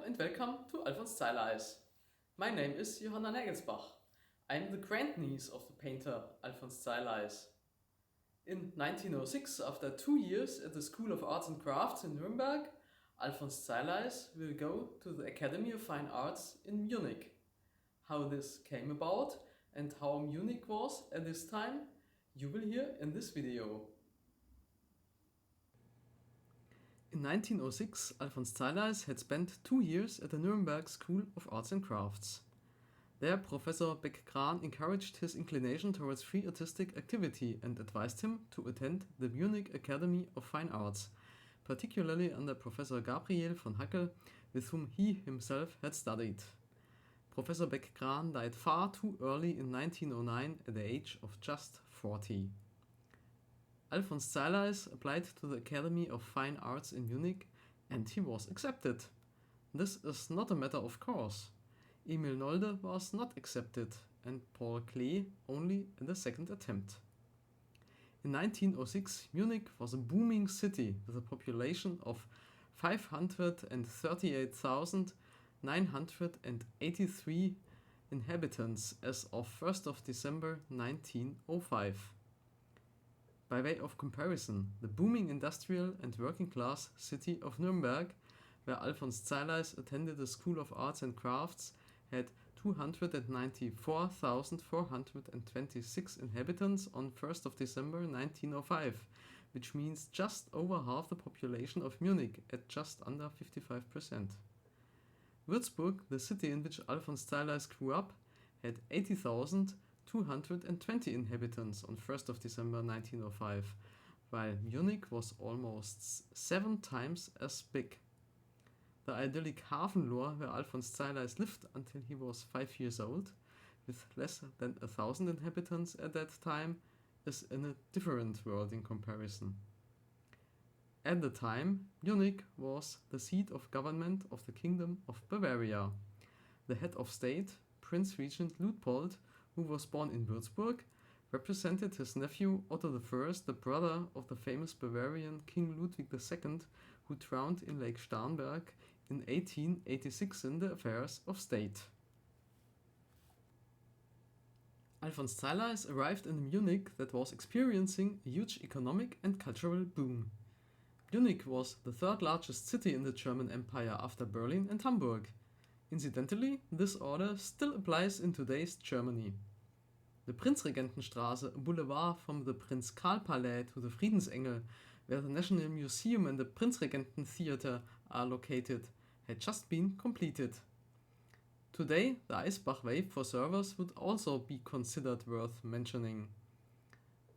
and welcome to Alfons Zeileis. My name is Johanna Nagelsbach. I'm the grandniece of the painter Alfons Zeileis. In 1906, after 2 years at the School of Arts and Crafts in Nuremberg, Alfons Zeileis will go to the Academy of Fine Arts in Munich. How this came about and how Munich was at this time, you will hear in this video. In 1906, Alfons Zeileis had spent 2 years at the Nuremberg School of Arts and Crafts. There, Professor Beck-Gran encouraged his inclination towards free artistic activity and advised him to attend the Munich Academy of Fine Arts, particularly under Professor Gabriel von Hackel, with whom he himself had studied. Professor Beck-Gran died far too early in 1909 at the age of just 40. Alfons Zeileis applied to the Academy of Fine Arts in Munich and he was accepted. This is not a matter of course. Emil Nolde was not accepted and Paul Klee only in the second attempt. In 1906, Munich was a booming city with a population of 538,983 inhabitants as of 1st of December 1905. By way of comparison, the booming industrial and working-class city of Nuremberg, where Alfons Zeileis attended the School of Arts and Crafts, had 294,426 inhabitants on 1st of December 1905, which means just over half the population of Munich at just under 55%. Würzburg, the city in which Alfons Zeileis grew up, had 80,220 inhabitants on 1st of December 1905, while Munich was almost 7 times as big. The idyllic Hafenlohr, where Alfons Zeileis lived until he was 5 years old, with less than 1,000 inhabitants at that time, is in a different world in comparison. At the time, Munich was the seat of government of the Kingdom of Bavaria. The head of state, Prince Regent Luitpold, who was born in Würzburg, represented his nephew Otto I, the brother of the famous Bavarian King Ludwig II, who drowned in Lake Starnberg in 1886 in the affairs of state. Alfons Zeileis arrived in Munich that was experiencing a huge economic and cultural boom. Munich was the third largest city in the German Empire after Berlin and Hamburg. Incidentally, this order still applies in today's Germany. The Prinzregentenstraße, a boulevard from the Prinz-Karl-Palais to the Friedensengel, where the National Museum and the Prinzregenten Theater are located, had just been completed. Today, the Eisbach Way for servers would also be considered worth mentioning.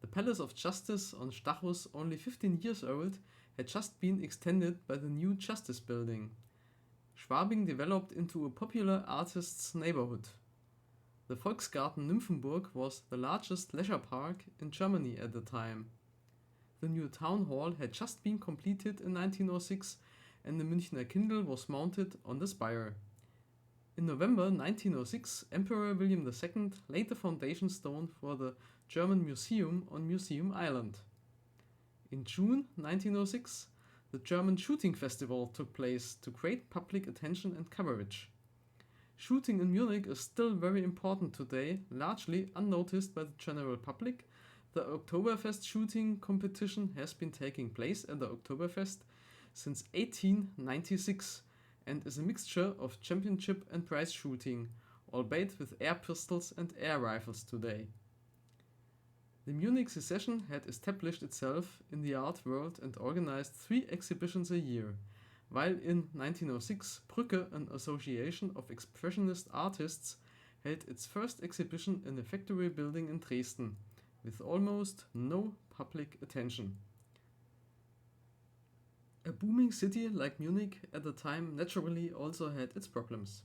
The Palace of Justice on Stachus, only 15 years old, had just been extended by the new Justice Building. Schwabing developed into a popular artists' neighborhood. The Volksgarten Nymphenburg was the largest leisure park in Germany at the time. The new town hall had just been completed in 1906 and the Münchner Kindl was mounted on the spire. In November 1906, Emperor William II laid the foundation stone for the German Museum on Museum Island. In June 1906, the German Shooting Festival took place to great public attention and coverage. Shooting in Munich is still very important today, largely unnoticed by the general public. The Oktoberfest shooting competition has been taking place at the Oktoberfest since 1896 and is a mixture of championship and prize shooting, albeit with air pistols and air rifles today. The Munich Secession had established itself in the art world and organized 3 exhibitions a year, while in 1906 Brücke, an association of expressionist artists, held its first exhibition in a factory building in Dresden, with almost no public attention. A booming city like Munich at the time naturally also had its problems.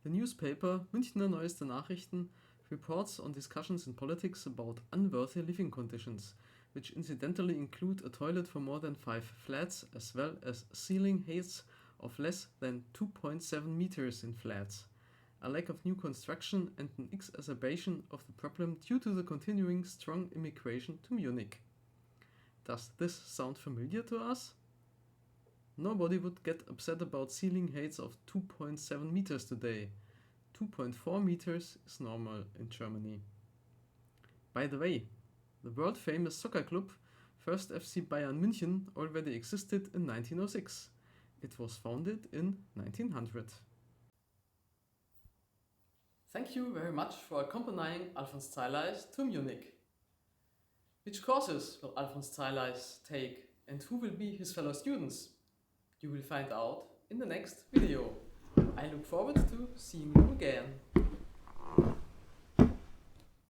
The newspaper Münchner Neueste Nachrichten reports on discussions in politics about unworthy living conditions, which incidentally include a toilet for more than 5 flats as well as ceiling heights of less than 2.7 meters in flats, a lack of new construction and an exacerbation of the problem due to the continuing strong immigration to Munich. Does this sound familiar to us? Nobody would get upset about ceiling heights of 2.7 meters today. 2.4 meters is normal in Germany. By the way, the world famous soccer club First FC Bayern München already existed in 1906. It was founded in 1900. Thank you very much for accompanying Alfons Zeileis to Munich. Which courses will Alfons Zeileis take and who will be his fellow students? You will find out in the next video. I look forward to seeing you again.